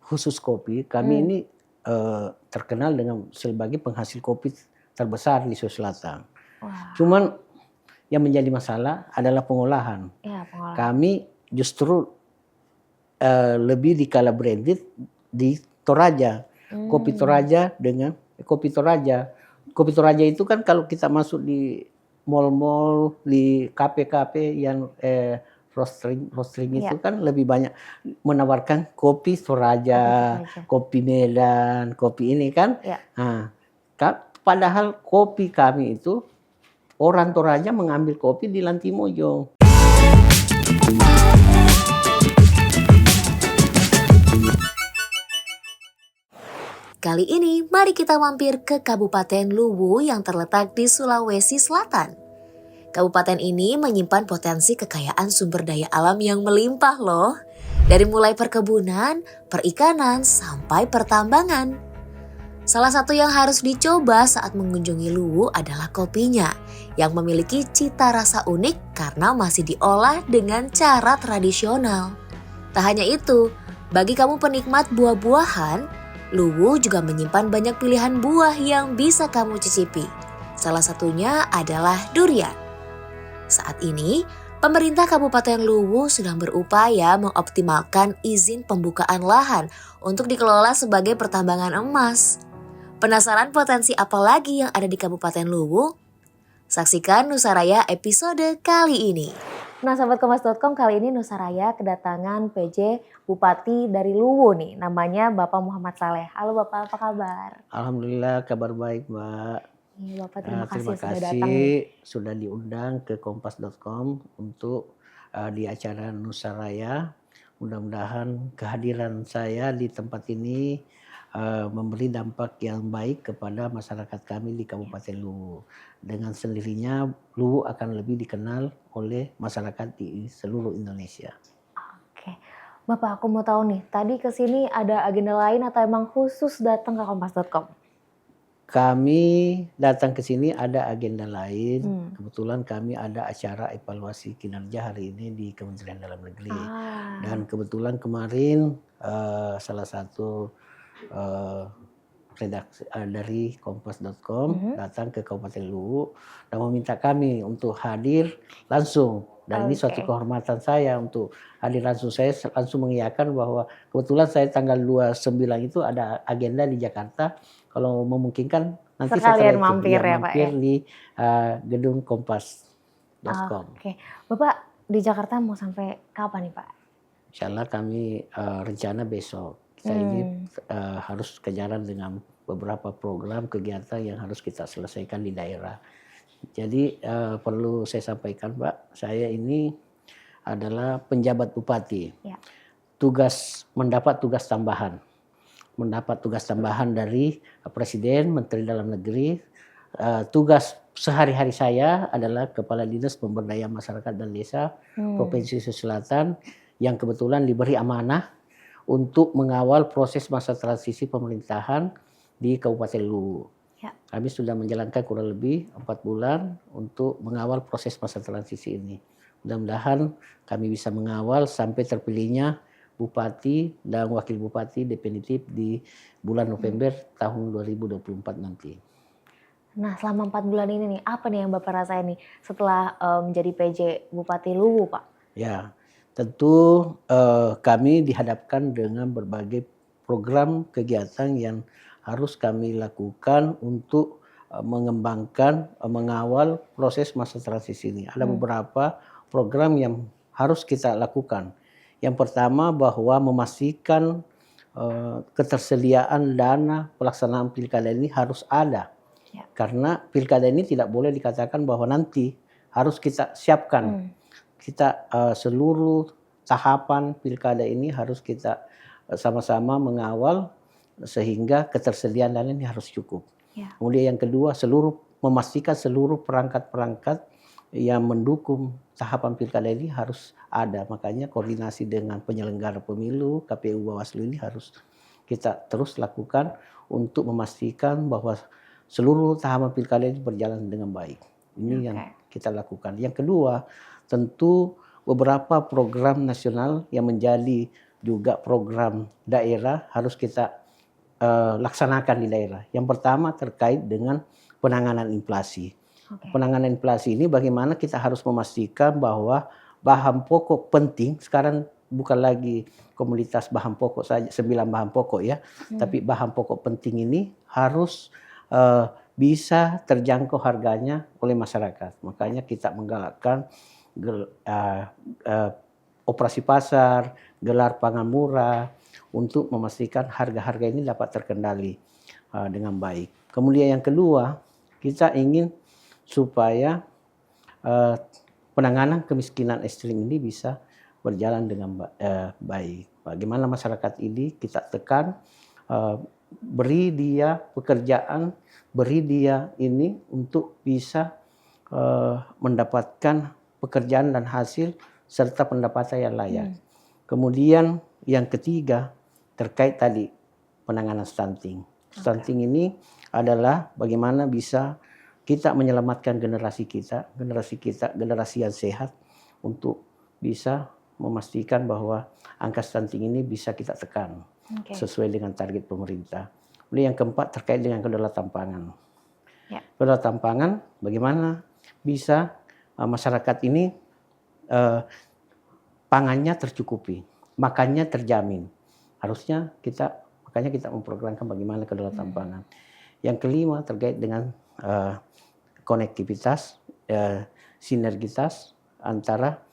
khusus kopi, kami ini terkenal dengan sebagai penghasil kopi terbesar di Sulawesi Selatan. Wah. Cuman yang menjadi masalah adalah pengolahan. Iya, pengolahan. Kami justru lebih dikala branded di Toraja. Kopi Toraja dengan kopi Toraja. Kopi Toraja itu kan kalau kita masuk di mall-mall, di kafe-kafe yang roasting itu kan lebih banyak menawarkan kopi Toraja, kopi Medan, kopi ini kan. Nah, padahal kopi kami itu orang Toraja mengambil kopi di Lantimojong. Kali ini mari kita mampir ke Kabupaten Luwu yang terletak di Sulawesi Selatan. Kabupaten ini menyimpan potensi kekayaan sumber daya alam yang melimpah loh. Dari mulai perkebunan, perikanan, sampai pertambangan. Salah satu yang harus dicoba saat mengunjungi Luwu adalah kopinya yang memiliki cita rasa unik karena masih diolah dengan cara tradisional. Tak hanya itu, bagi kamu penikmat buah-buahan, Luwu juga menyimpan banyak pilihan buah yang bisa kamu cicipi. Salah satunya adalah durian. Saat ini, pemerintah Kabupaten Luwu sedang berupaya mengoptimalkan izin pembukaan lahan untuk dikelola sebagai pertambangan emas. Penasaran potensi apa lagi yang ada di Kabupaten Luwu? Saksikan Nusaraya episode kali ini. Nah, sahabat Kompas.com, kali ini Nusaraya kedatangan PJ Bupati dari Luwu nih, namanya Bapak Muhammad Saleh. Halo Bapak, apa kabar? Alhamdulillah kabar baik, Mbak. Bapak terima kasih terima sudah kasih datang. Sudah diundang ke Kompas.com untuk di acara Nusaraya. Mudah-mudahan kehadiran saya di tempat ini memberi dampak yang baik kepada masyarakat kami di Kabupaten Luwu. Dengan sendirinya Luwu akan lebih dikenal oleh masyarakat di seluruh Indonesia. Oke, Bapak, aku mau tahu nih, tadi kesini ada agenda lain atau emang khusus datang ke Kompas.com? Kami datang ke sini ada agenda lain. Kebetulan kami ada acara evaluasi kinerja hari ini di Kementerian Dalam Negeri. Dan kebetulan kemarin salah satu redaksi dari Kompas.com datang ke Kabupaten Luwu dan meminta kami untuk hadir langsung. Dan ini suatu kehormatan saya untuk hadir langsung. Saya langsung mengiyakan bahwa kebetulan saya tanggal 29 itu ada agenda di Jakarta. Kalau memungkinkan nanti sekalian setelah mampir itu ya Pak ya? di gedung Kompas.com. Oke, Bapak di Jakarta mau sampai kapan nih Pak? Insya Allah kami rencana besok. Kita ini harus kejaran dengan beberapa program kegiatan yang harus kita selesaikan di daerah. Jadi perlu saya sampaikan Pak, saya ini adalah penjabat bupati. Ya. Mendapat tugas tambahan. Mendapat tugas tambahan dari Presiden, Menteri Dalam Negeri. Tugas sehari-hari saya adalah Kepala Dinas Pemberdayaan Masyarakat dan Desa Provinsi Sulawesi Selatan yang kebetulan diberi amanah untuk mengawal proses masa transisi pemerintahan di Kabupaten Luwu. Ya. Kami sudah menjalankan kurang lebih 4 bulan untuk mengawal proses masa transisi ini. Mudah-mudahan kami bisa mengawal sampai terpilihnya Bupati dan Wakil Bupati definitif di bulan November tahun 2024 nanti. Nah, selama 4 bulan ini nih, apa nih yang Bapak rasain nih setelah menjadi PJ Bupati Luwu, Pak? Ya, tentu kami dihadapkan dengan berbagai program kegiatan yang harus kami lakukan untuk mengembangkan, mengawal proses masa transisi ini. Ada beberapa program yang harus kita lakukan. Yang pertama bahwa memastikan ketersediaan dana pelaksanaan pilkada ini harus ada. Ya. Karena pilkada ini tidak boleh dikatakan bahwa nanti harus kita siapkan. Kita seluruh tahapan pilkada ini harus kita sama-sama mengawal sehingga ketersediaan dana ini harus cukup. Ya. Kemudian yang kedua memastikan seluruh perangkat-perangkat yang mendukung tahapan pilkada ini harus ada. Makanya koordinasi dengan penyelenggara pemilu, KPU, Bawaslu ini harus kita terus lakukan untuk memastikan bahwa seluruh tahapan pilkada ini berjalan dengan baik. Ini yang kita lakukan. Yang kedua, tentu beberapa program nasional yang menjadi juga program daerah harus kita laksanakan di daerah. Yang pertama terkait dengan penanganan inflasi. Penanganan inflasi ini bagaimana kita harus memastikan bahwa bahan pokok penting, sekarang bukan lagi komoditas bahan pokok saja, 9 bahan pokok ya, tapi bahan pokok penting ini harus bisa terjangkau harganya oleh masyarakat. Makanya kita menggalakkan operasi pasar, gelar pangan murah untuk memastikan harga-harga ini dapat terkendali dengan baik. Kemudian yang kedua, kita ingin supaya penanganan kemiskinan ekstrim ini bisa berjalan dengan baik. Bagaimana masyarakat ini kita tekan, beri dia pekerjaan, beri dia ini untuk bisa mendapatkan pekerjaan dan hasil serta pendapatan yang layak. Kemudian yang ketiga terkait tadi penanganan stunting. Stunting ini adalah bagaimana bisa kita menyelamatkan generasi generasi yang sehat untuk bisa memastikan bahwa angka stunting ini bisa kita tekan sesuai dengan target pemerintah. Kemudian yang keempat terkait dengan kedaulatan pangan. Kedaulatan pangan, bagaimana bisa masyarakat ini pangannya tercukupi, makannya terjamin. Makanya kita memprogramkan bagaimana kedaulatan pangan. Yang kelima terkait dengan konektivitas, sinergitas antara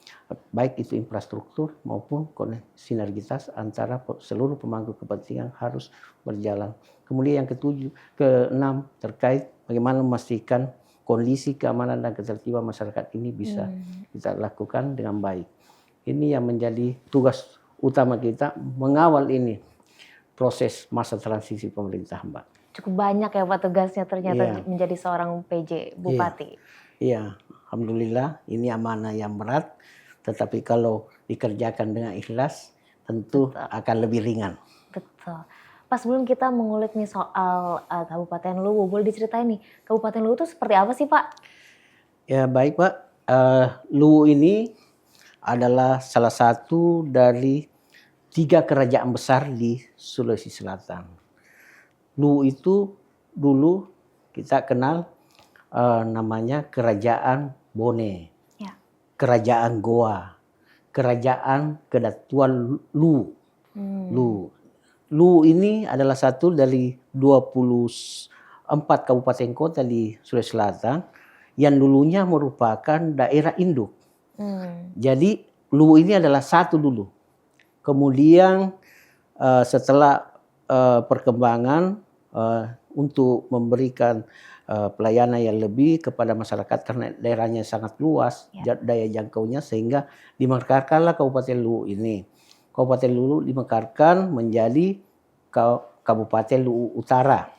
baik itu infrastruktur maupun sinergitas antara seluruh pemangku kepentingan harus berjalan. Kemudian yang keenam terkait bagaimana memastikan kondisi keamanan dan ketertiban masyarakat ini bisa kita lakukan dengan baik. Ini yang menjadi tugas utama kita, mengawal ini proses masa transisi pemerintah, Mbak. Cukup banyak ya Pak tugasnya ternyata menjadi seorang PJ Bupati. Iya, alhamdulillah ini amanah yang berat, tetapi kalau dikerjakan dengan ikhlas tentu akan lebih ringan. Betul. Pas sebelum kita mengulik nih soal Kabupaten Luwu, boleh diceritain nih Kabupaten Luwu itu seperti apa sih Pak? Ya baik Pak, Luwu ini adalah salah satu dari 3 kerajaan besar di Sulawesi Selatan. Luwu itu dulu kita kenal namanya Kerajaan Bone, Kerajaan Goa, Kerajaan Kedatuan Luwu. Luwu ini adalah satu dari 24 kabupaten kota di Sulawesi Selatan yang dulunya merupakan daerah induk. Jadi Luwu ini adalah satu dulu. Kemudian setelah perkembangan untuk memberikan pelayanan yang lebih kepada masyarakat karena daerahnya sangat luas, daya jangkaunya, sehingga dimekarkanlah Kabupaten Luwu ini. Kabupaten Luwu dimekarkan menjadi Kabupaten Luwu Utara.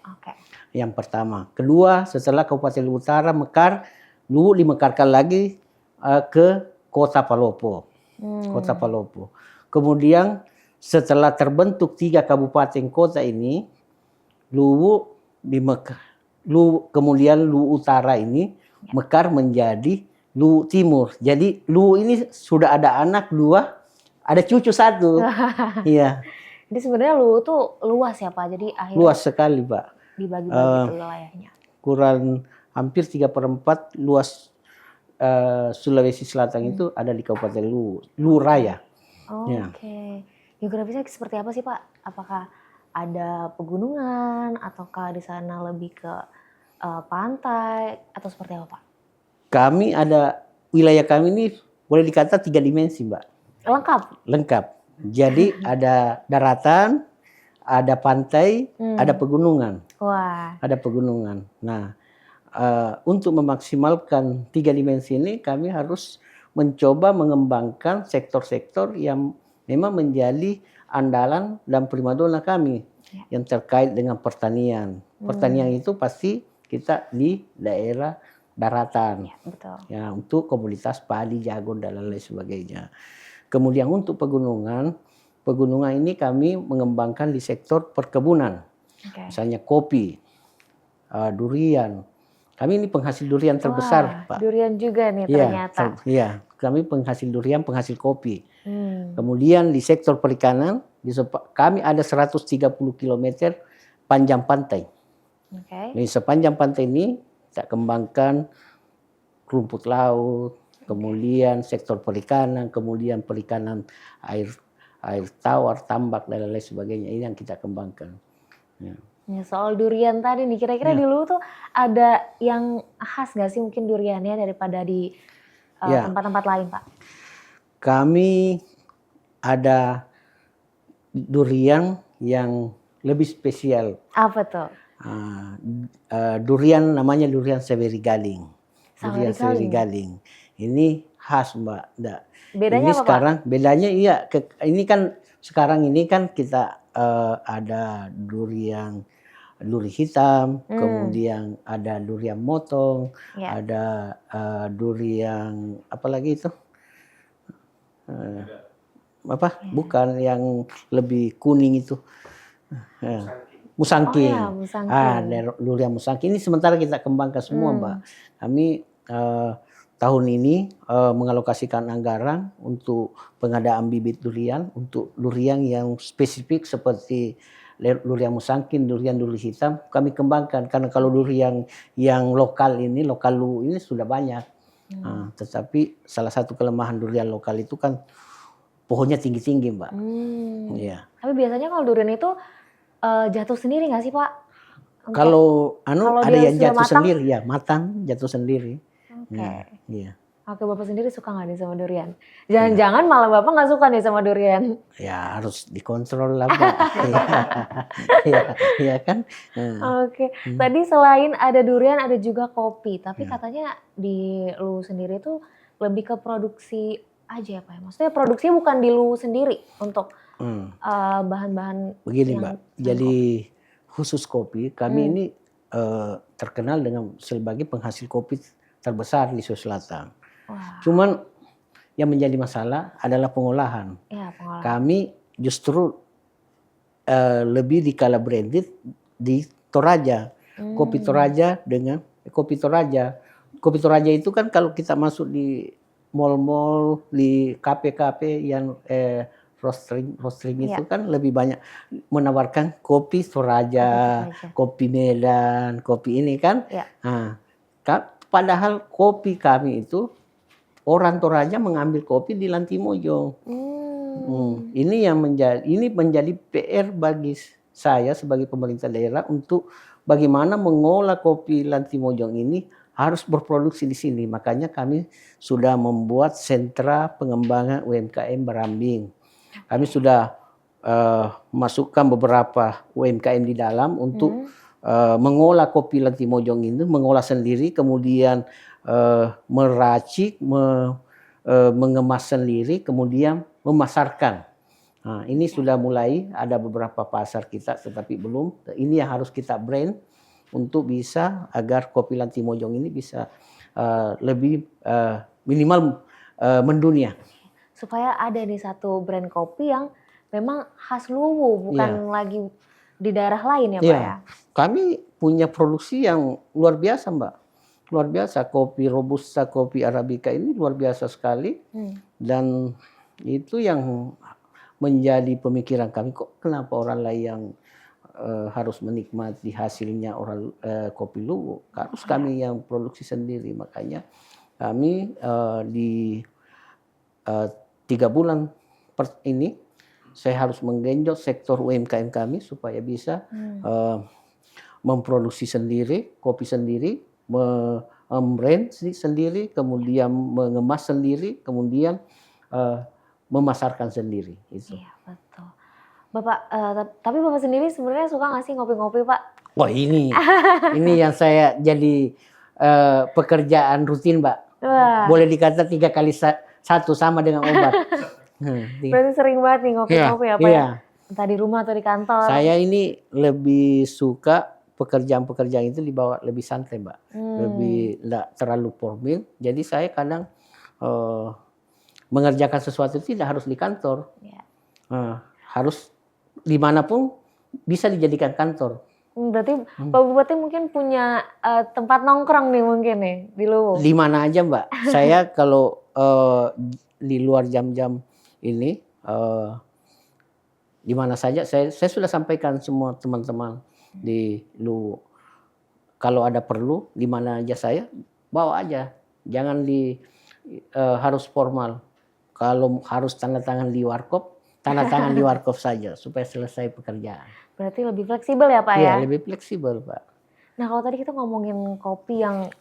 Yang pertama. Kedua, setelah Kabupaten Luwu Utara mekar, Luwu dimekarkan lagi ke Kota Palopo. Kota Palopo. Kemudian setelah terbentuk 3 kabupaten kota ini, kemudian Luwu Utara ini mekar menjadi Luwu Timur. Jadi Luwu ini sudah ada anak 2, ada cucu 1. Iya. Jadi sebenarnya Luwu tuh luas ya Pak. Jadi akhirnya luas sekali Pak. Dibagi-bagi wilayahnya. Kurang hampir 3/4 luas Sulawesi Selatan itu ada di Kabupaten Luwu Raya. Oke. Geografisnya seperti apa sih Pak? Apakah ada pegunungan ataukah di sana lebih ke pantai atau seperti apa Pak? Wilayah kami ini boleh dikata 3 dimensi Mbak. Lengkap. Jadi ada daratan, ada pantai, ada pegunungan. Ada pegunungan. Nah, untuk memaksimalkan 3 dimensi ini kami harus mencoba mengembangkan sektor-sektor yang memang menjadi andalan dan primadona kami yang terkait dengan pertanian. Pertanian itu pasti kita di daerah daratan. Ya, untuk komoditas padi, jagung dan lain sebagainya. Kemudian untuk pegunungan ini kami mengembangkan di sektor perkebunan. Misalnya kopi, durian, Kami ini penghasil durian terbesar, Pak. Durian juga nih ternyata. Iya, kami penghasil durian, penghasil kopi. Kemudian di sektor perikanan, kami ada 130 km panjang pantai. Di sepanjang pantai ini kita kembangkan rumput laut, kemudian sektor perikanan, kemudian perikanan air tawar, tambak dan lain sebagainya, ini yang kita kembangkan. Ya, soal durian tadi nih, kira-kira di Luwu tuh ada yang khas nggak sih mungkin duriannya daripada di tempat-tempat lain, Pak? Kami ada durian yang lebih spesial. Apa tuh? Durian namanya durian Saweri Galing. Durian Saweri Galing. Ini khas, Mbak. Bedanya ini apa, sekarang, Pak? Bedanya iya, ini kan sekarang ini kan kita ada duri hitam, kemudian ada durian motong, ada durian apa lagi itu? Bukan yang lebih kuning itu. Musangking. Durian musangking ini sementara kita kembangkan semua, Mbak. Kami tahun ini mengalokasikan anggaran untuk pengadaan bibit durian untuk durian yang spesifik seperti durian musangking, durian hitam kami kembangkan, karena kalau durian yang lokal Luwu ini sudah banyak. Tetapi salah satu kelemahan durian lokal itu kan pohonnya tinggi-tinggi, Mbak. Iya. Tapi biasanya kalau durian itu jatuh sendiri nggak sih, Pak? Kalau ada yang jatuh sendiri, ya matang jatuh sendiri. Iya. Oke, Bapak sendiri suka nggak nih sama durian? Jangan-jangan malah Bapak nggak suka nih sama durian? Ya harus dikontrol lah, Mbak. Iya kan. Oke, tadi selain ada durian ada juga kopi, tapi katanya di Luwu sendiri tuh lebih ke produksi aja ya, Pak? Maksudnya produksinya bukan di Luwu sendiri untuk bahan-bahan. Begini, Mbak. Jadi khusus kopi kami ini terkenal dengan sebagai penghasil kopi terbesar di Sulawesi Selatan. Cuman yang menjadi masalah adalah pengolahan. Kami justru lebih dikala branded di Toraja. Kopi Toraja dengan kopi Toraja. Kopi Toraja itu kan kalau kita masuk di mall-mall, di kafe-kafe yang roasting itu kan lebih banyak menawarkan kopi Toraja, kopi Medan, kopi ini kan. Padahal kopi kami itu orang Toraja mengambil kopi di Lantimojong. Ini menjadi PR bagi saya sebagai pemerintah daerah untuk bagaimana mengolah kopi Lantimojong ini harus berproduksi di sini. Makanya kami sudah membuat sentra pengembangan UMKM Barambing. Kami sudah masukkan beberapa UMKM di dalam untuk mengolah kopi Lantimojong ini, mengolah sendiri, kemudian meracik, mengemas sendiri, kemudian memasarkan. Nah, ini sudah mulai ada beberapa pasar kita, tetapi belum. Ini yang harus kita brand untuk bisa agar kopi Lantimojong ini bisa lebih minimal mendunia. Supaya ada nih satu brand kopi yang memang khas Luwu, bukan lagi di daerah lain ya, Pak ya? Kami punya produksi yang luar biasa, Mbak. Luar biasa, kopi Robusta, kopi Arabica ini luar biasa sekali. Dan itu yang menjadi pemikiran kami, kok kenapa orang lain yang harus menikmati hasilnya orang kopi Luwu. Harus kami yang produksi sendiri. Makanya kami di 3 bulan ini saya harus menggenjot sektor UMKM kami supaya bisa memproduksi sendiri, kopi sendiri, brand sendiri, kemudian mengemas sendiri, kemudian memasarkan sendiri. Itu. Iya, betul. Bapak, tapi Bapak sendiri sebenarnya suka nggak sih ngopi-ngopi, Pak? Wah, ini yang saya jadi pekerjaan rutin, Mbak. Boleh dikata 3 kali 1 sama dengan obat. Berarti sering banget nih ngopi-ngopi ya, Pak? Iya. Entah di rumah atau di kantor. Saya ini lebih suka pekerjaan-pekerjaan itu dibawa lebih santai, Mbak. Lebih tidak terlalu formal. Jadi saya kadang mengerjakan sesuatu tidak harus di kantor. Harus dimanapun bisa dijadikan kantor. Berarti Pak Bupati mungkin punya tempat nongkrong nih mungkin nih di Luwu. Di mana aja Mbak. Saya kalau di luar jam-jam ini di mana saja saya sudah sampaikan semua teman-teman di Luwu. Kalau ada perlu di mana aja saya bawa aja. Jangan harus formal. Kalau harus tanda tangan di warkop, tanda tangan di warkop saja supaya selesai pekerjaan. Berarti lebih fleksibel ya Pak ya? Iya, lebih fleksibel Pak. Nah kalau tadi kita ngomongin kopi yang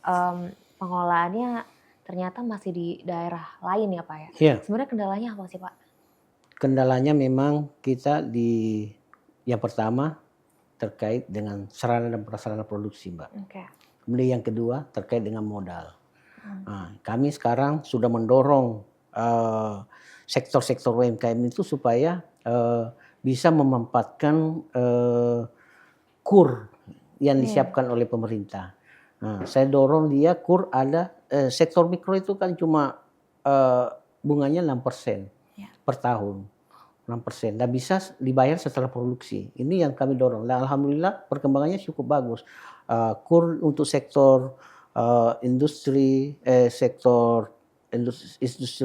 pengelolaannya ternyata masih di daerah lain ya Pak ya? Iya. Sebenarnya kendalanya apa sih Pak? Kendalanya memang kita yang pertama terkait dengan sarana dan prasarana produksi Mbak. Okay. Kemudian yang kedua terkait dengan modal. Nah, kami sekarang sudah mendorong sektor-sektor UMKM itu supaya bisa memanfaatkan KUR yang disiapkan oleh pemerintah. Nah, saya dorong dia KUR ada sektor mikro itu kan cuma bunganya 6% per tahun. 6%. Dan bisa dibayar setelah produksi. Ini yang kami dorong. Dan alhamdulillah perkembangannya cukup bagus. KUR untuk sektor industri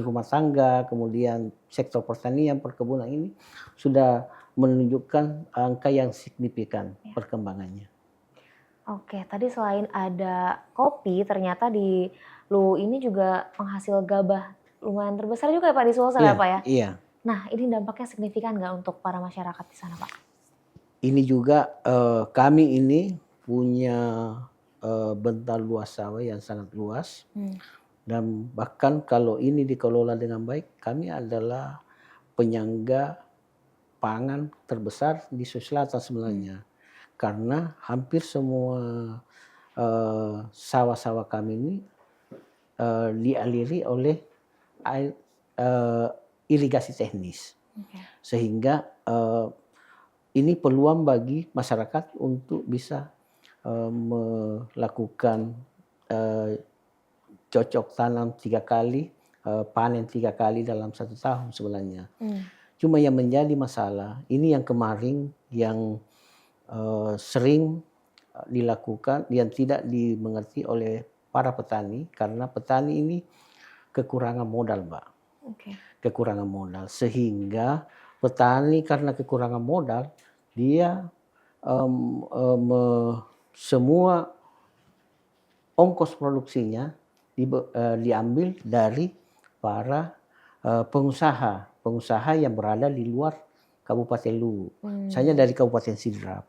rumah tangga, kemudian sektor pertanian, perkebunan ini sudah menunjukkan angka yang signifikan perkembangannya. Oke, tadi selain ada kopi, ternyata di Luwu ini juga penghasil gabah lumayan terbesar juga ya Pak di Sulsel ya Pak ya? Iya. Nah ini dampaknya signifikan nggak untuk para masyarakat di sana Pak? Ini juga kami ini punya bentar luas sawah yang sangat luas. Dan bahkan kalau ini dikelola dengan baik, kami adalah penyangga pangan terbesar di Sulawesi Selatan sebenarnya. Karena hampir semua sawah-sawah kami ini dialiri oleh irigasi teknis. Sehingga ini peluang bagi masyarakat untuk bisa melakukan cocok tanam 3 kali, panen 3 kali dalam 1 tahun sebenarnya. Cuma yang menjadi masalah, ini yang kemarin yang sering dilakukan, yang tidak dimengerti oleh para petani, karena petani ini kekurangan modal Mbak. Kekurangan modal, sehingga petani karena kekurangan modal, dia semua ongkos produksinya diambil dari para pengusaha yang berada di luar Kabupaten Luwu. Misalnya dari Kabupaten Sidrap.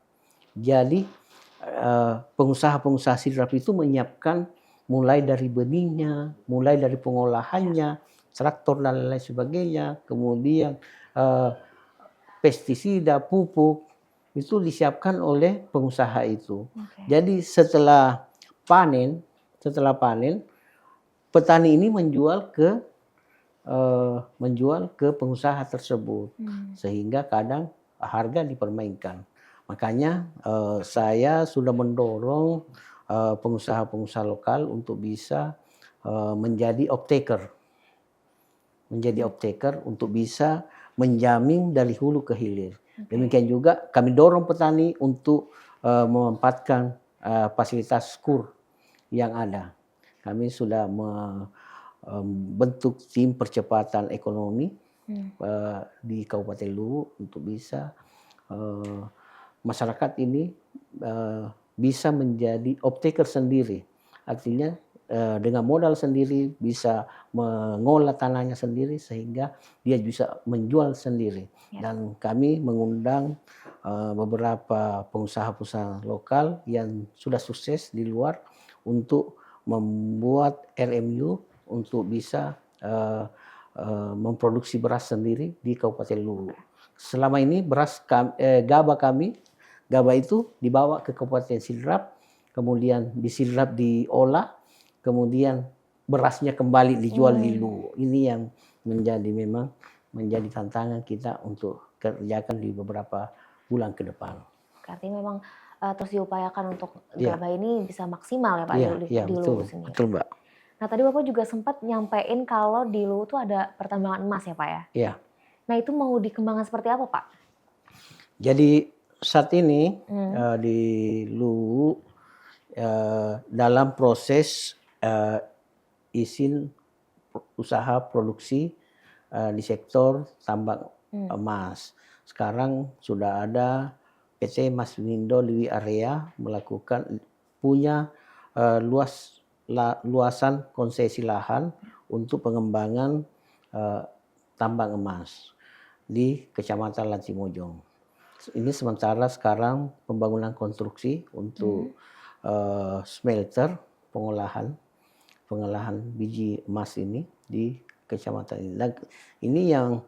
Jadi pengusaha-pengusaha Sidrap itu menyiapkan mulai dari benihnya, mulai dari pengolahannya, traktor dan lain sebagainya, kemudian pestisida, pupuk, itu disiapkan oleh pengusaha itu. Jadi setelah panen, petani ini menjual ke pengusaha tersebut, sehingga kadang harga dipermainkan. Makanya saya sudah mendorong pengusaha-pengusaha lokal untuk bisa menjadi off-taker. Untuk bisa menjamin dari hulu ke hilir. Demikian juga kami dorong petani untuk memanfaatkan fasilitas KUR yang ada. Kami sudah membentuk tim percepatan ekonomi di Kabupaten Luwu untuk bisa masyarakat ini bisa menjadi off-taker sendiri. Artinya dengan modal sendiri bisa mengolah tanahnya sendiri sehingga dia bisa menjual sendiri. Dan kami mengundang beberapa pengusaha-pengusaha lokal yang sudah sukses di luar untuk membuat RMU untuk bisa memproduksi beras sendiri di Kabupaten Luwu. Selama ini gabah itu dibawa ke Kabupaten Sidrap, kemudian di Sidrap diolah, kemudian berasnya kembali dijual di Luwu. Ini yang memang menjadi tantangan kita untuk kerjakan di beberapa bulan ke depan. Artinya memang terus diupayakan untuk gabah ini bisa maksimal ya Pak di Luwu sini. Betul Mbak. Nah tadi Bapak juga sempat nyampein kalau di Luwu tuh ada pertambangan emas ya Pak ya? Iya. Nah itu mau dikembangkan seperti apa Pak? Jadi saat ini di Luwu dalam proses izin usaha produksi di sektor tambang emas. Sekarang sudah ada PT Maswindo Liwi Area punya luasan konsesi lahan untuk pengembangan tambang emas di Kecamatan Latimojong. Ini sementara sekarang pembangunan konstruksi untuk smelter pengolahan biji emas ini di kecamatan ini. Dan ini yang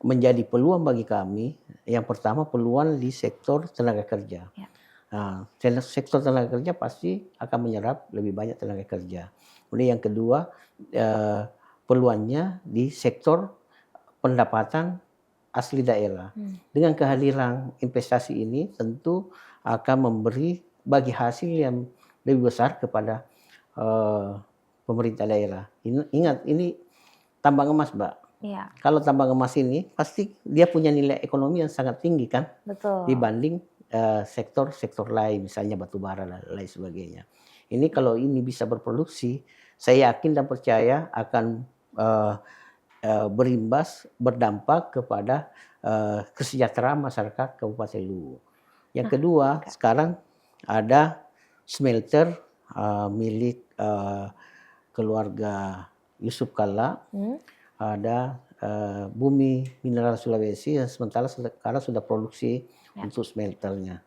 menjadi peluang bagi kami. Yang pertama peluang di sektor tenaga kerja. Ya. Nah, sektor tenaga kerja pasti akan menyerap lebih banyak tenaga kerja. Kemudian yang kedua peluangnya di sektor pendapatan asli daerah. Dengan kehadiran investasi ini tentu akan memberi bagi hasil yang lebih besar kepada pemerintah daerah. Ingat ini tambang emas, Mbak. Ya. Kalau tambang emas ini pasti dia punya nilai ekonomi yang sangat tinggi kan. Betul. Dibanding sektor-sektor lain, misalnya batu bara dan lain sebagainya. Ini kalau ini bisa berproduksi, saya yakin dan percaya akan berdampak kepada kesejahteraan masyarakat Kabupaten Luwu. Yang kedua, sekarang ada smelter milik keluarga Yusuf Kalla, ada Bumi Mineral Sulawesi yang sementara sekarang sudah produksi untuk smelternya.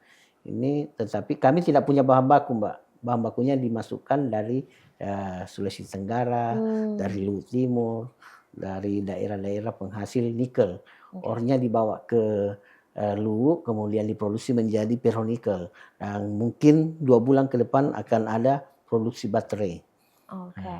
Ini tetapi kami tidak punya bahan baku, Mbak. Bahan bakunya dimasukkan dari Sulawesi Tenggara, dari Luwu Timur, dari daerah-daerah penghasil nikel. Ornya dibawa ke Luwu, kemudian diproduksi menjadi ferronikel. Dan mungkin 2 bulan ke depan akan ada produksi baterai. Oke.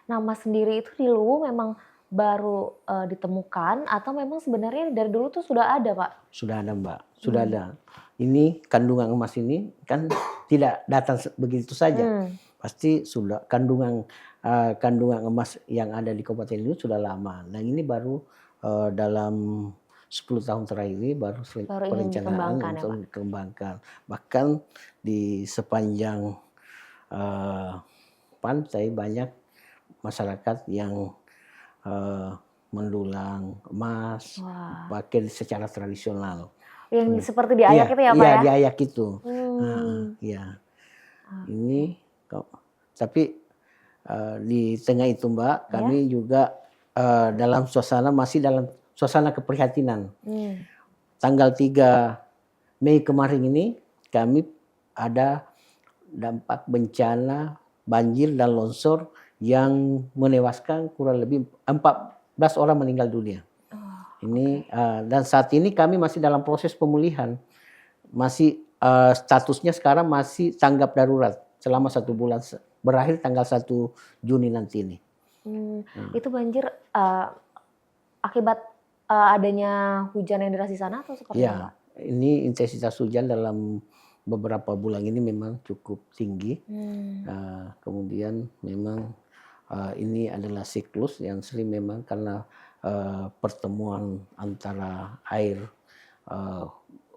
Nah, Mas sendiri itu di Luwu memang baru ditemukan atau memang sebenarnya dari dulu tuh sudah ada, Pak? Sudah ada, Mbak. Sudah ada. Ini kandungan emas ini kan tidak datang begitu saja. Pasti sudah kandungan emas yang ada di Kabupaten Luwu sudah lama. Dan ini baru dalam 10 tahun terakhir ini baru perencanaan untuk dikembangkan. Bahkan di sepanjang pantai banyak masyarakat yang mendulang emas, pakai secara tradisional. Yang seperti diayak itu ya, Pak ya? Iya, diayak itu. Iya. Ini tapi di tengah itu, Mbak, kami juga masih dalam suasana keprihatinan. Tanggal 3 Mei kemarin ini kami ada dampak bencana banjir dan longsor yang menewaskan kurang lebih 14 orang meninggal dunia. Ini dan saat ini kami masih dalam proses pemulihan. Masih statusnya sekarang masih tanggap darurat selama 1 bulan, berakhir tanggal 1 Juni nanti ini. Itu banjir akibat adanya hujan yang deras di sana atau seperti apa? Ini intensitas hujan dalam beberapa bulan ini memang cukup tinggi. Kemudian memang ini adalah siklus yang sering memang karena pertemuan antara air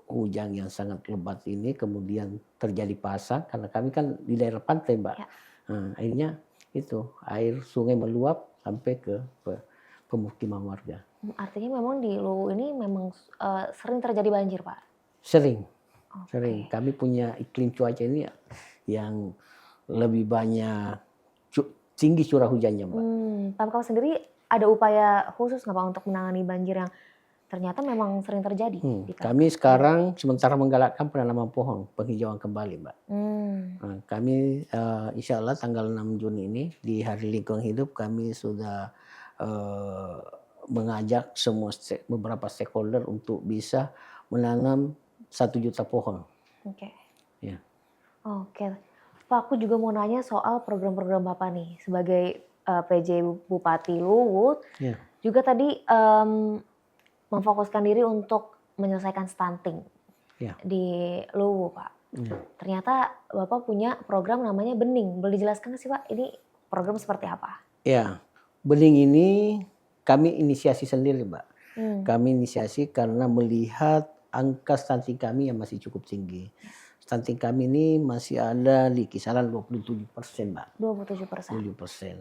hujan yang sangat lebat ini kemudian terjadi pasang karena kami kan di daerah pantai, Mbak. Akhirnya itu air sungai meluap sampai ke pemukiman warga. Artinya memang di Luwu ini memang sering terjadi banjir, Pak? Sering. Kami punya iklim cuaca ini yang lebih banyak tinggi curah hujannya, Mbak. Pemkab sendiri ada upaya khusus nggak, Pak, untuk menangani banjir yang ternyata memang sering terjadi? Kami sekarang sementara menggalakkan penanaman pohon, penghijauan kembali, Mbak. Kami insya Allah tanggal 6 Juni ini di Hari Lingkungan Hidup kami sudah mengajak beberapa stakeholder untuk bisa menanam 1 juta pohon. Oke. Pak, aku juga mau nanya soal program-program Bapak nih sebagai PJ Bupati Luwu. Juga tadi memfokuskan diri untuk menyelesaikan stunting di Luwu, Pak. Ternyata Bapak punya program namanya Bening. Boleh dijelaskan nggak sih, Pak? Ini program seperti apa? Ya, Bening ini kami inisiasi sendiri, Mbak. Kami inisiasi karena melihat angka stunting kami yang masih cukup tinggi. Stunting kami ini masih ada di kisaran 27%, Mbak. 27%. 7%.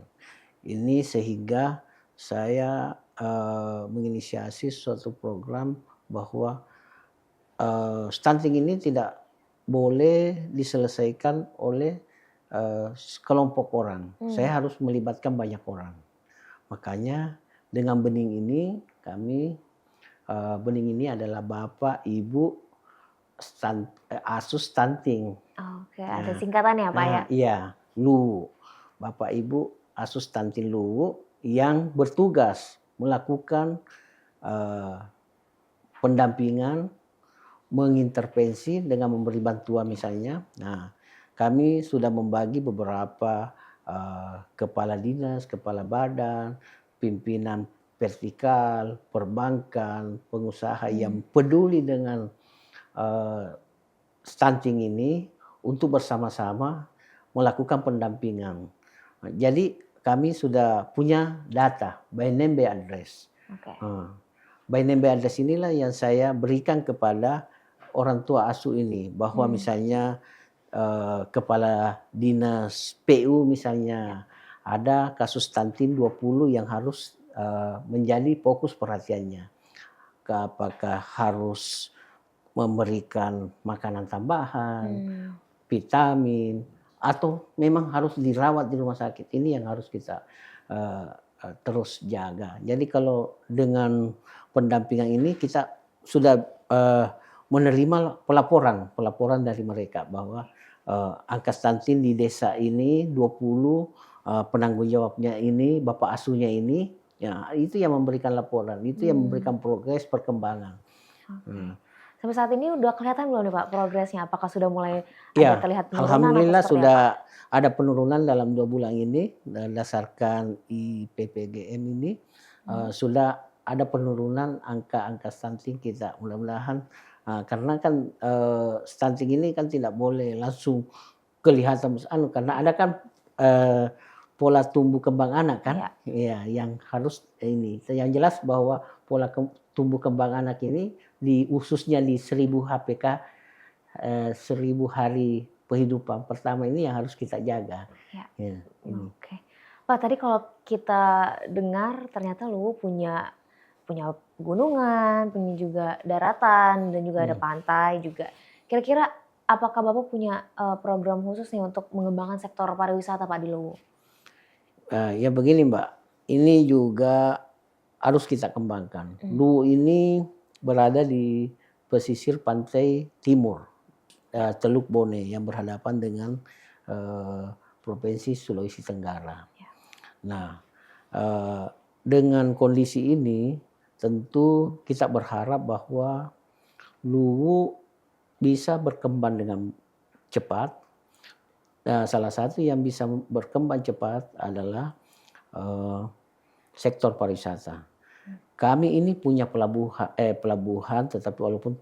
Ini sehingga saya menginisiasi suatu program bahwa stunting ini tidak boleh diselesaikan oleh kelompok orang. Saya harus melibatkan banyak orang. Makanya dengan bening ini kami bening ini adalah Bapak Ibu Asus Stunting. Oke, ada singkatannya Pak ya? Iya, LUWU. Bapak Ibu Asus Stunting LUWU yang bertugas melakukan pendampingan, mengintervensi dengan memberi bantuan misalnya. Nah, kami sudah membagi beberapa kepala dinas, kepala badan, pimpinan vertikal, perbankan, pengusaha yang peduli dengan stunting ini untuk bersama-sama melakukan pendampingan. Jadi kami sudah punya data by name by address. Okay. By name by address inilah yang saya berikan kepada orang tua asuh ini, bahwa misalnya kepala dinas PU misalnya ada kasus stunting 20 yang harus menjadi fokus perhatiannya. Apakah harus memberikan makanan tambahan, vitamin, atau memang harus dirawat di rumah sakit. Ini yang harus kita terus jaga. Jadi kalau dengan pendampingan ini kita sudah menerima pelaporan dari mereka bahwa angka stunting di desa ini 20, penanggung jawabnya ini, bapak asuhnya ini, ya itu yang memberikan laporan, itu yang memberikan progres perkembangan. Sampai saat ini udah kelihatan belum nih Pak progresnya? Apakah sudah mulai Ya, terlihat penurunan? alhamdulillah sudah ada penurunan dalam 2 bulan ini berdasarkan IPPGM ini. Sudah ada penurunan angka-angka stunting kita. Mudah-mudahan karena kan stunting ini kan tidak boleh langsung kelihatan karena ada kan pola tumbuh kembang anak kan, ya yang harus ini. Yang jelas bahwa pola tumbuh kembang anak ini khususnya di 1000 HPK 1000 hari kehidupan pertama ini yang harus kita jaga. Oke. Pak, tadi kalau kita dengar ternyata lu punya gunungan, punya juga daratan, dan juga ada pantai juga. Kira-kira apakah Bapak punya program khusus nih untuk mengembangkan sektor pariwisata Pak di Luwu? Ya begini Mbak, ini juga harus kita kembangkan. Luwu ini berada di pesisir pantai timur Teluk Bone yang berhadapan dengan Provinsi Sulawesi Tenggara. Nah, dengan kondisi ini tentu kita berharap bahwa Luwu bisa berkembang dengan cepat. Nah, salah satu yang bisa berkembang cepat adalah sektor pariwisata. Kami ini punya pelabuhan tetapi walaupun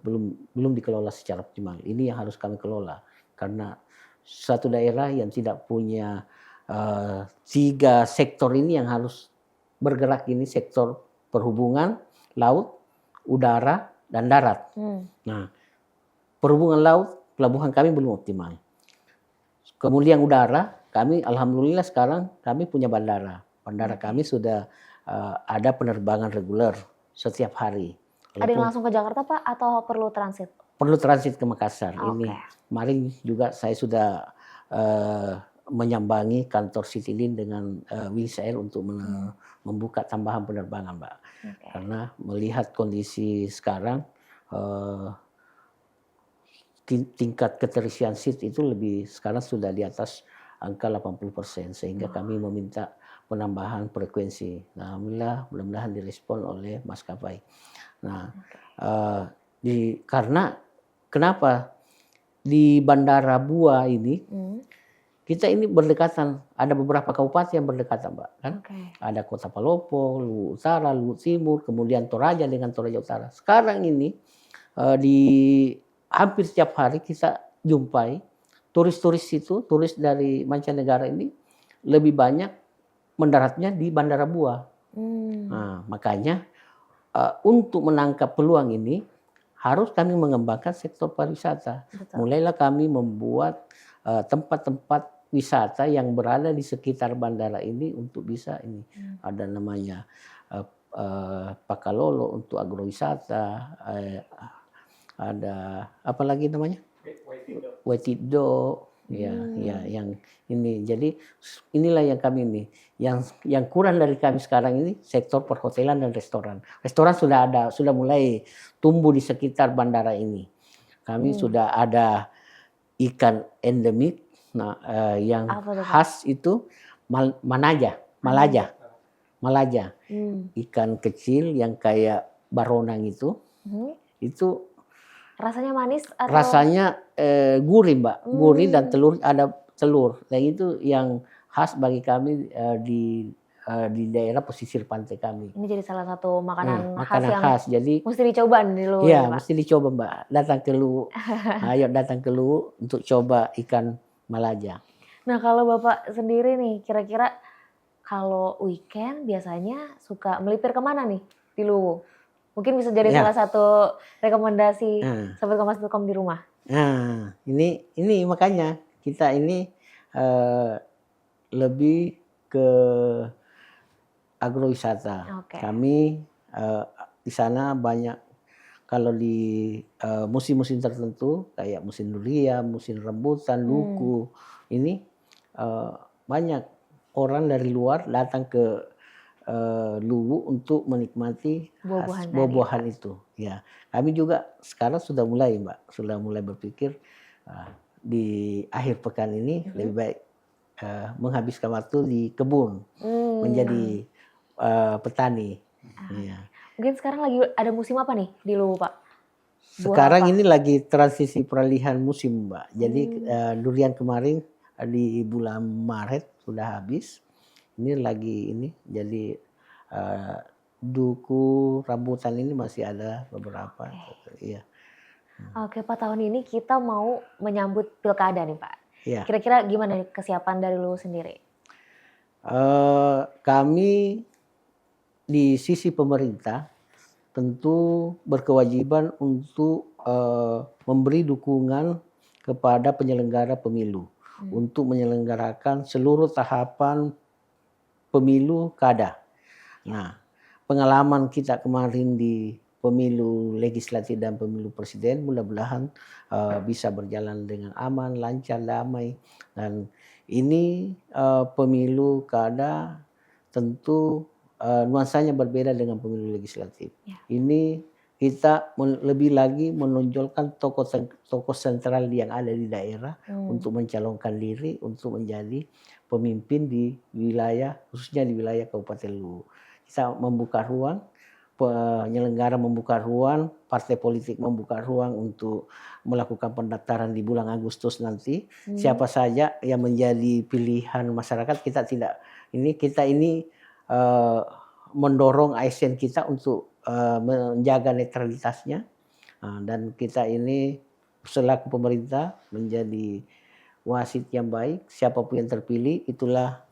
belum dikelola secara optimal. Ini yang harus kami kelola karena suatu daerah yang tidak punya 3 sektor ini yang harus bergerak ini, sektor perhubungan, laut, udara, dan darat. Nah, perhubungan laut, pelabuhan kami belum optimal. Kemudian udara, kami alhamdulillah sekarang kami punya bandara. Bandara kami sudah ada penerbangan reguler setiap hari. Ada yang langsung ke Jakarta Pak atau perlu transit? Perlu transit ke Makassar. Ini kemarin juga saya sudah menyambangi kantor Citylink dengan Wings Air untuk membuka tambahan penerbangan, Mbak. Karena melihat kondisi sekarang tingkat keterisian seat itu sekarang sudah di atas angka 80%, sehingga kami meminta penambahan frekuensi. Nah, alhamdulillah mudah-mudahan direspon oleh maskapai. Nah, karena kenapa di Bandara Bua ini kita ini berdekatan, ada beberapa kabupaten yang berdekatan, Mbak, kan? Ada Kota Palopo, Luwu Utara, Luwu Timur, kemudian Toraja dengan Toraja Utara. Sekarang ini di hampir setiap hari kita jumpai turis-turis itu, turis dari mancanegara ini lebih banyak mendaratnya di Bandara Bua. Nah, makanya untuk menangkap peluang ini harus kami mengembangkan sektor pariwisata. Betul. Mulailah kami membuat tempat-tempat wisata yang berada di sekitar bandara ini untuk bisa ini. Ada namanya Pakalolo untuk agrowisata, ada apa lagi namanya? Wetido. Ya, yang ini. Jadi inilah yang kami ini, yang kurang dari kami sekarang ini sektor perhotelan dan restoran. Restoran sudah ada, sudah mulai tumbuh di sekitar bandara ini. Kami sudah ada ikan endemik, yang khas itu Malaja. Ikan kecil yang kayak baronang itu rasanya manis atau? Rasanya gurih, Mbak. Gurih dan ada telur. Dan itu yang khas bagi kami di daerah pesisir pantai kami. Ini jadi salah satu makanan khas yang jadi mesti dicoba di Luwu. Iya, mesti dicoba, Mbak. Datang ke Luwu. Ayo datang ke Luwu untuk coba ikan Malaja. Nah, kalau Bapak sendiri nih, kira-kira kalau weekend biasanya suka melipir kemana nih di Luwu? Mungkin bisa jadi salah satu rekomendasi Sobat Kompas.com di rumah. Nah, ini makanya kita ini lebih ke agrowisata. Kami di sana banyak, kalau di musim-musim tertentu kayak musim durian, musim rambutan, duku, ini banyak orang dari luar datang ke Luwu untuk menikmati buah-buahan itu. Ya, kami juga sekarang sudah mulai, Mbak, berpikir di akhir pekan ini lebih baik menghabiskan waktu di kebun, menjadi petani. Ya. Mungkin sekarang lagi ada musim apa nih di Luwu, Pak? Sekarang ini lagi transisi peralihan musim, Mbak. Jadi durian kemarin di bulan Maret sudah habis. Ini lagi jadi duku, rambutan ini masih ada beberapa. Iya. Oke, Pak, tahun ini kita mau menyambut pilkada nih, Pak. Iya. Kira-kira gimana nih kesiapan dari Luwu sendiri? Kami di sisi pemerintah tentu berkewajiban untuk memberi dukungan kepada penyelenggara pemilu untuk menyelenggarakan seluruh tahapan pemilu kada. Nah, pengalaman kita kemarin di pemilu legislatif dan pemilu presiden mudah-mudahan bisa berjalan dengan aman, lancar, damai. Dan ini pemilu kada tentu nuansanya berbeda dengan pemilu legislatif. Ini kita lebih lagi menonjolkan tokoh sentral yang ada di daerah untuk mencalonkan diri untuk menjadi pemimpin di wilayah, khususnya di wilayah Kabupaten Luwu. Kita membuka ruang, penyelenggara membuka ruang, partai politik membuka ruang untuk melakukan pendaftaran di bulan Agustus nanti. Siapa saja yang menjadi pilihan masyarakat, kita ini mendorong ASN kita untuk menjaga netralitasnya, dan kita ini selaku pemerintah menjadi wasit yang baik. Siapapun yang terpilih itulah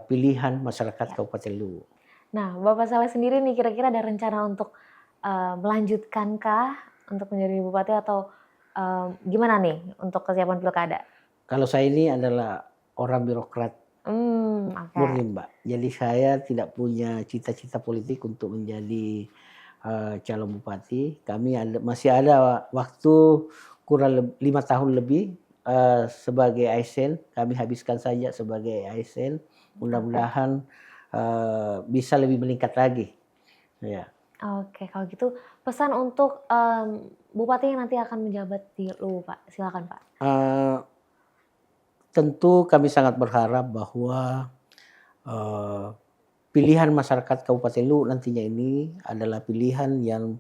pilihan masyarakat Kabupaten Luwu. Nah, Bapak Saleh sendiri nih kira-kira ada rencana untuk melanjutkankah untuk menjadi bupati atau gimana nih untuk kesiapan pilkada? Kalau saya ini adalah orang birokrat murni, Mbak. Jadi saya tidak punya cita-cita politik untuk menjadi calon bupati. Kami masih ada waktu kurang 5 tahun lebih sebagai ASN. Kami habiskan saja sebagai ASN. Mudah-mudahan bisa lebih meningkat lagi. Ya. Oke, kalau gitu pesan untuk bupati yang nanti akan menjabat di Luwu, Pak. Silakan, Pak. Tentu kami sangat berharap bahwa pilihan masyarakat Kabupaten Luwu nantinya ini adalah pilihan yang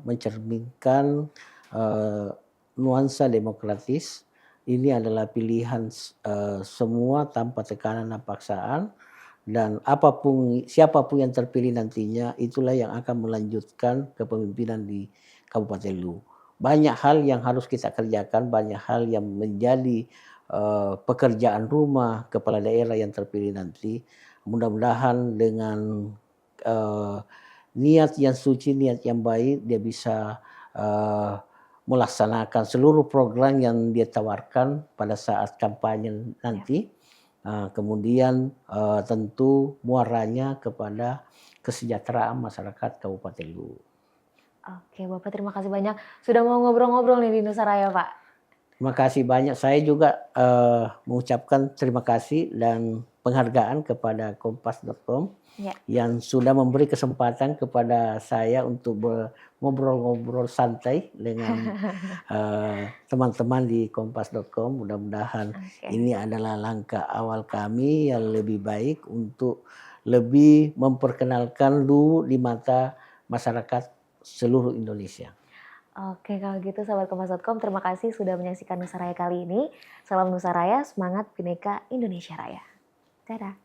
mencerminkan nuansa demokratis. Ini adalah pilihan semua tanpa tekanan dan paksaan, dan siapapun yang terpilih nantinya itulah yang akan melanjutkan kepemimpinan di Kabupaten Luwu. Banyak hal yang harus kita kerjakan, banyak hal yang menjadi pekerjaan rumah kepala daerah yang terpilih nanti. Mudah-mudahan dengan niat yang suci, niat yang baik, dia bisa melaksanakan seluruh program yang dia tawarkan pada saat kampanye nanti. Kemudian tentu muaranya kepada kesejahteraan masyarakat Kabupaten Luwu. Oke, Bapak terima kasih banyak sudah mau ngobrol-ngobrol nih di Nusaraya, Pak. Terima kasih banyak. Saya juga mengucapkan terima kasih dan penghargaan kepada kompas.com yang sudah memberi kesempatan kepada saya untuk ngobrol-ngobrol santai dengan teman-teman di kompas.com. Mudah-mudahan ini adalah langkah awal kami yang lebih baik untuk lebih memperkenalkan Luwu di mata masyarakat seluruh Indonesia. Oke, kalau gitu sahabat kompas.com, terima kasih sudah menyaksikan Nusaraya kali ini. Salam Nusaraya, semangat Bhinneka Indonesia Raya. Dadah.